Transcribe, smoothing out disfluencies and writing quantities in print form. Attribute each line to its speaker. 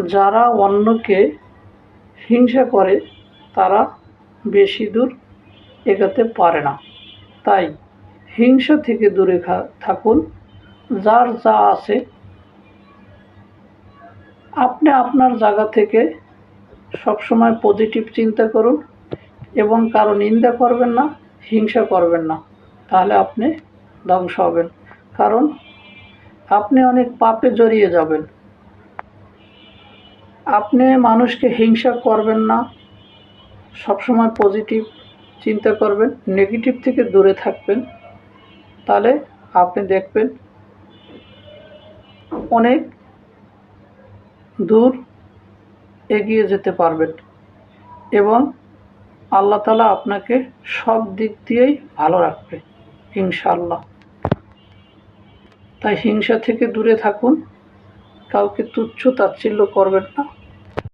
Speaker 1: যারা অন্যকে হিংসা করে তারা বেশি দূর এগোতে পারে না। তাই হিংসা থেকে দূরে থাকুন। যার যা আছে আপনি আপনার জায়গা থেকে সবসময় পজিটিভ চিন্তা করুন এবং কারো নিন্দা করবেন না, হিংসা করবেন না, তাহলে আপনি ধ্বংস হবেন। কারণ আপনি অনেক পাপে জড়িয়ে যাবেন। আপনি মানুষকে হিংসা করবেন না, সবসময় পজিটিভ চিন্তা করবেন, নেগেটিভ থেকে দূরে থাকবেন, তাহলে আপনি দেখবেন অনেক দূর এগিয়ে যেতে পারবেন এবং আল্লাহ তাআলা আপনাকে সব দিক দিয়েই ভালো রাখবে ইনশাআল্লাহ। তাই হিংসা থেকে দূরে থাকুন, কাউকে তুচ্ছ তাচ্ছিল্য করবেন না।